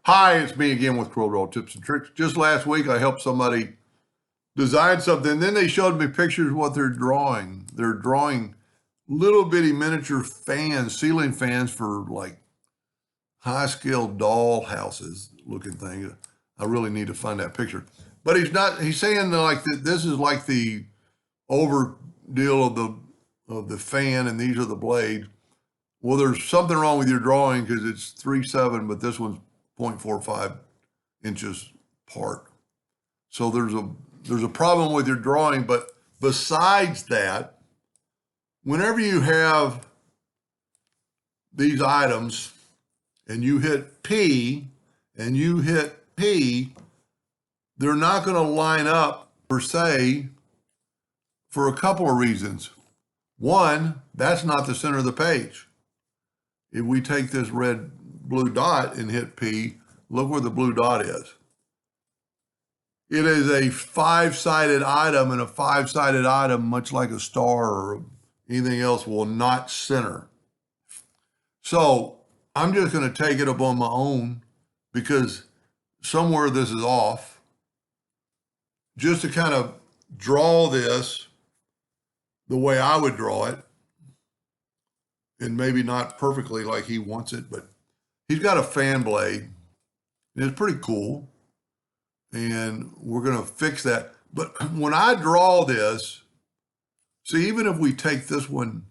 Hi, it's me again with Corel Tips and Tricks. Just last week, I helped somebody design something. Then they showed me pictures of what they're drawing. They're drawing little bitty miniature fans, ceiling fans for like high-scale doll houses looking thing. I really need to find that picture. But he's saying like this is like the over deal of the fan and these are the blades. Well, there's something wrong with your drawing because it's 3.7, but this one's 0.45 inches apart. So there's a problem with your drawing. But besides that, whenever you have these items and you hit P and you hit P, they're not going to line up per se for a couple of reasons. One, that's not the center of the page. If we take this red blue dot and hit P, look where the blue dot is. It is a five-sided item, and a five-sided item, much like a star or anything else, will not center. So I'm just going to take it up on my own because somewhere this is off. Just to kind of draw this the way I would draw it, and maybe not perfectly like he wants it, but he's got a fan blade, and it's pretty cool, and we're going to fix that. But when I draw this, see, even if we take this one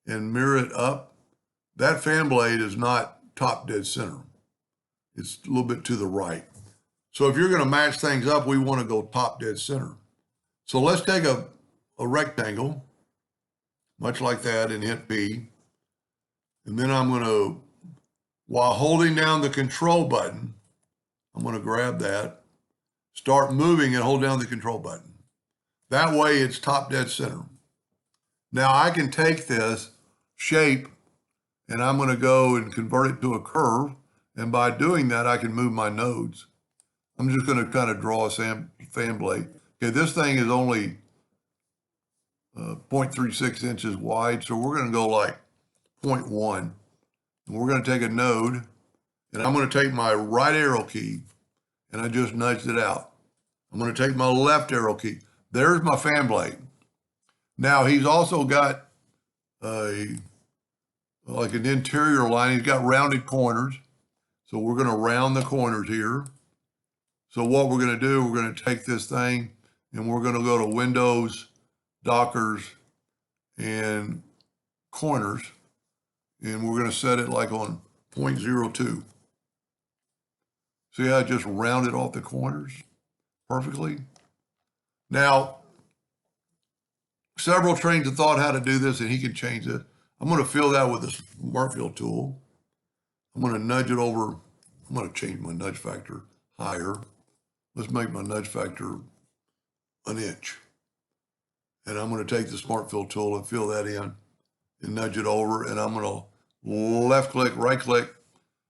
and mirror it up, that fan blade is not top dead center. It's a little bit to the right. So if you're going to match things up, we want to go top dead center. So let's take a rectangle, much like that, and hit P. And then I'm going to, while holding down the control button, I'm going to grab that, start moving and hold down the control button. That way it's top dead center. Now I can take this shape and I'm going to go and convert it to a curve. And by doing that, I can move my nodes. I'm just going to kind of draw a fan blade. Okay, this thing is only 0.36 inches wide. So we're going to go like 0.1. And we're going to take a node, and I'm going to take my right arrow key, and I just nudged it out. I'm going to take my left arrow key. There's my fan blade. Now he's also got like an interior line. He's got rounded corners. So we're going to round the corners here. So what we're going to do, we're going to take this thing and we're going to go to Windows, Dockers, and Corners. And we're going to set it like on 0.02. See how I just rounded off the corners perfectly? Now, several trains have thought how to do this, and he can change it. I'm going to fill that with a Smart Fill tool. I'm going to nudge it over. I'm going to change my nudge factor higher. Let's make my nudge factor an inch. And I'm going to take the Smart Fill tool and fill that in and nudge it over. And I'm going to left click, right click.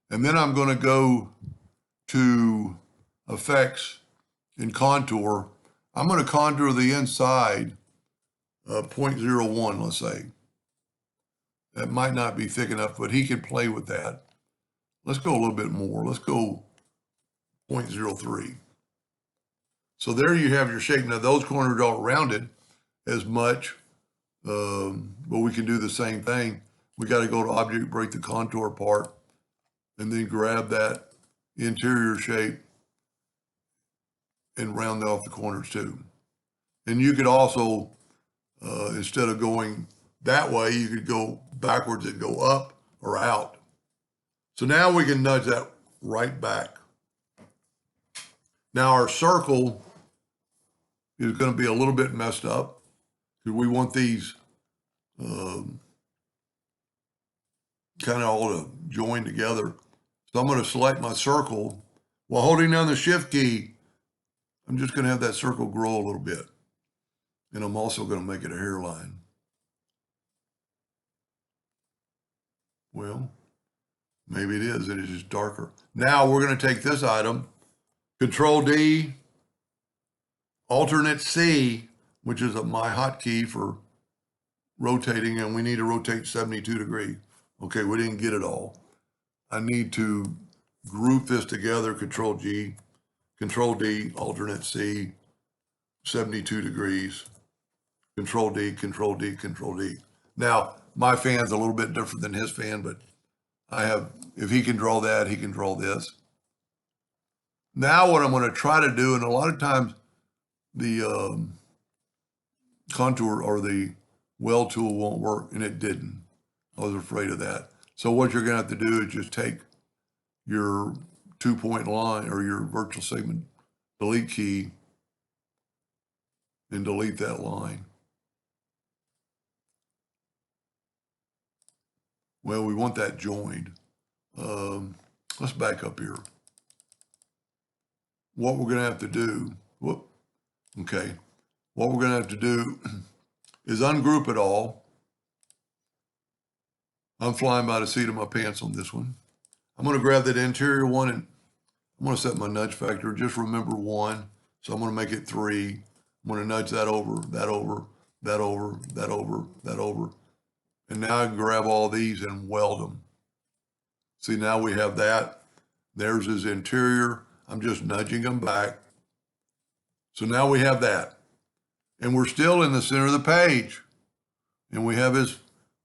And then I'm going to go to Effects and Contour. I'm going to contour the inside 0.01, let's say. That might not be thick enough, but he can play with that. Let's go a little bit more. Let's go 0.03. So there you have your shape. Now those corners aren't rounded as much, but we can do the same thing. We got to go to Object, break the contour part, and then grab that interior shape and round off the corners too. And you could also, instead of going that way, you could go backwards and go up or out. So now we can nudge that right back. Now our circle is going to be a little bit messed up because we want these kind of all to join together. So I'm going to select my circle while holding down the Shift key. I'm just going to have that circle grow a little bit. And I'm also going to make it a hairline. Well, maybe it is. It is just darker. Now we're going to take this item, Control D, Alternate C, which is my hotkey for rotating, and we need to rotate 72 degrees. Okay, we didn't get it all. I need to group this together, Control G, Control D, alternate C, 72 degrees, Control D, Control D, Control D. Now, my fan's a little bit different than his fan, but if he can draw that, he can draw this. Now what I'm going to try to do, and a lot of times the contour or the well tool won't work, and it didn't. I was afraid of that. So what you're going to have to do is just take your 2-point line or your virtual segment delete key and delete that line. Well, we want that joined. Let's back up here. What we're going to have to do, what we're going to have to do is ungroup it all. I'm flying by the seat of my pants on this one. I'm going to grab that interior one and I'm going to set my nudge factor. Just remember 1. So I'm going to make it 3. I'm going to nudge that over, that over, that over, that over, that over. And now I can grab all these and weld them. See, now we have that. There's his interior. I'm just nudging them back. So now we have that. And we're still in the center of the page. And we have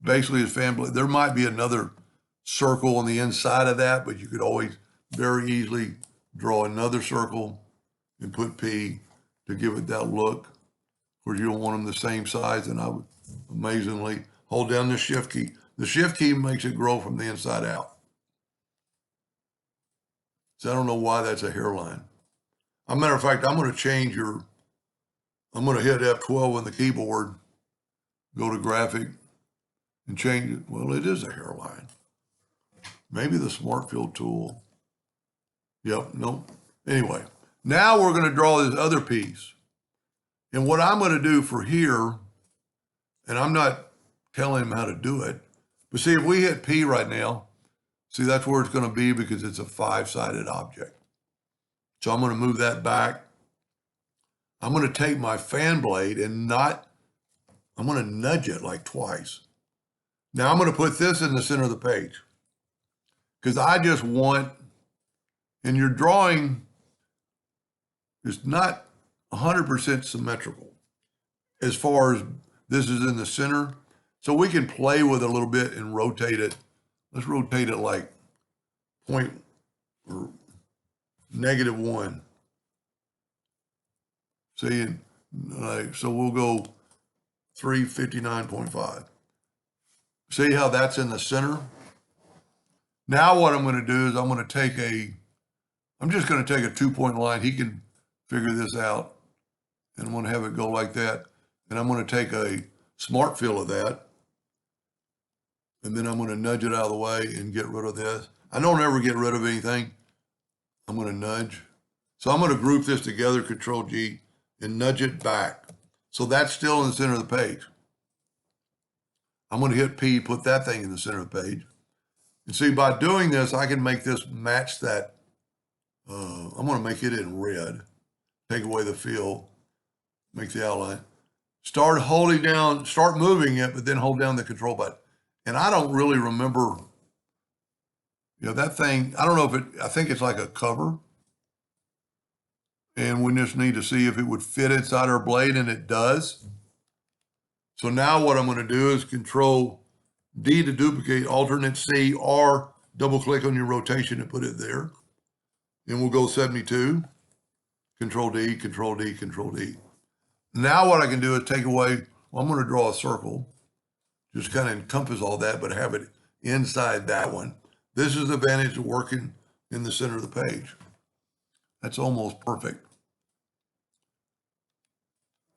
basically his fan blade. There might be another circle on the inside of that, but you could always very easily draw another circle and put P to give it that look. Of course, you don't want them the same size, and I would amazingly hold down the shift key. The shift key makes it grow from the inside out. So I don't know why that's a hairline. As a matter of fact, I'm going to hit F12 on the keyboard, go to graphic, and change it. Well, it is a hairline. Maybe the Smart Fill tool. Yep, nope. Anyway, now we're going to draw this other piece. And what I'm going to do for here, and I'm not telling him how to do it, but see, if we hit P right now, see, that's where it's going to be because it's a 5-sided object. So I'm going to move that back. I'm going to take my fan blade and I'm going to nudge it like twice. Now I'm going to put this in the center of the page because I just want, and your drawing is not 100% symmetrical as far as this is in the center. So we can play with it a little bit and rotate it. Let's rotate it like -1. See, so we'll go 359.5. See how that's in the center? Now what I'm going to do is I'm just going to take a 2-point line. He can figure this out. And I'm going to have it go like that. And I'm going to take a Smart Fill of that. And then I'm going to nudge it out of the way and get rid of this. I don't ever get rid of anything. I'm going to nudge. So I'm going to group this together, Control G, and nudge it back. So that's still in the center of the page. I'm going to hit P, put that thing in the center of the page. And see, by doing this, I can make this match that. I'm going to make it in red. Take away the fill, make the outline. Start moving it, but then hold down the control button. And I don't really remember, that thing, I don't know I think it's like a cover. And we just need to see if it would fit inside our blade, and it does. So now what I'm going to do is Control D to duplicate, alternate C, or double click on your rotation and put it there. And we'll go 72, Control D, Control D, Control D. Now what I can do is take away, I'm going to draw a circle, just kind of encompass all that, but have it inside that one. This is the advantage of working in the center of the page. That's almost perfect.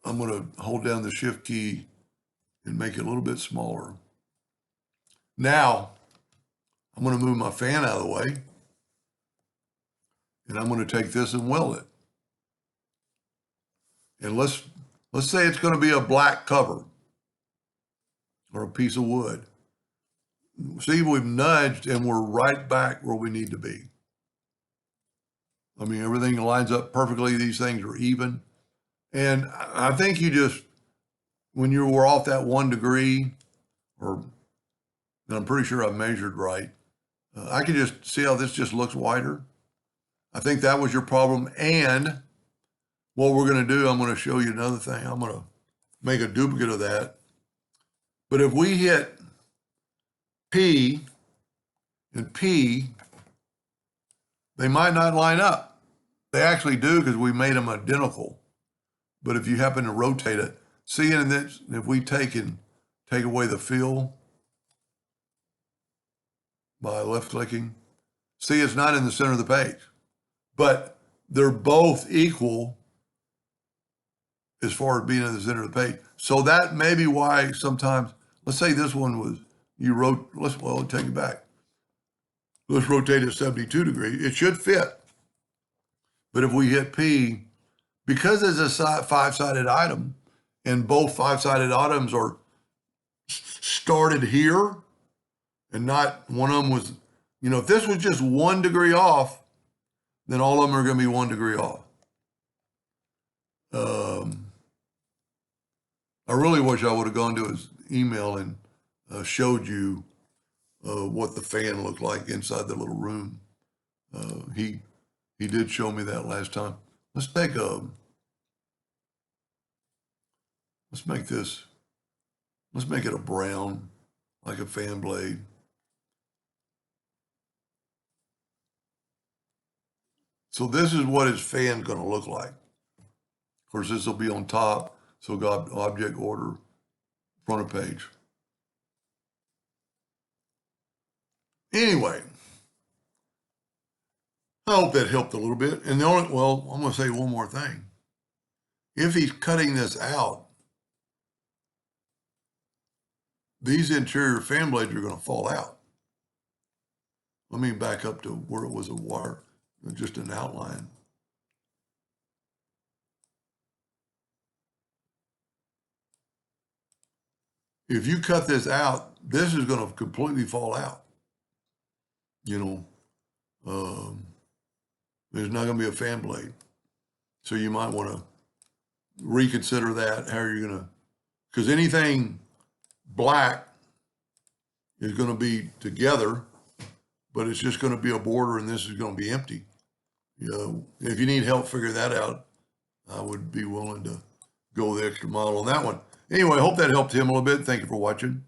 I'm going to hold down the shift key and make it a little bit smaller. Now, I'm going to move my fan out of the way. And I'm going to take this and weld it. And let's say it's going to be a black cover or a piece of wood. See, we've nudged and we're right back where we need to be. I mean, everything lines up perfectly. These things are even. And I think when you were off that 1 degree, and I'm pretty sure I measured right, I can just see how this just looks wider. I think that was your problem. And what we're going to do, I'm going to show you another thing. I'm going to make a duplicate of that. But if we hit P and P, they might not line up. They actually do because we made them identical. But if you happen to rotate it, see, and then if we take away the fill by left clicking, see, it's not in the center of the page, but they're both equal as far as being in the center of the page. So that may be why sometimes, let's say this one was, well, take it back. Let's rotate it 72 degrees. It should fit. But if we hit P, because it's a five-sided item, and both five-sided items are started here, and not one of them was, if this was just 1 degree off, then all of them are going to be 1 degree off. I really wish I would have gone to his email and showed you what the fan looked like inside the little room. He did show me that last time. Let's make it a brown, like a fan blade. So this is what his fan's going to look like. Of course, this will be on top. So got object order, front of page. Anyway, I hope that helped a little bit. And I'm going to say one more thing. If he's cutting this out, these interior fan blades are going to fall out. Let me back up to where it was a wire, just an outline. If you cut this out, this is going to completely fall out. There's not going to be a fan blade. So you might want to reconsider that, how you're going to, because anything black is going to be together, but it's just going to be a border and this is going to be empty. If you need help figure that out, I would be willing to go the extra mile on that one. Anyway, I hope that helped him a little bit. Thank you for watching.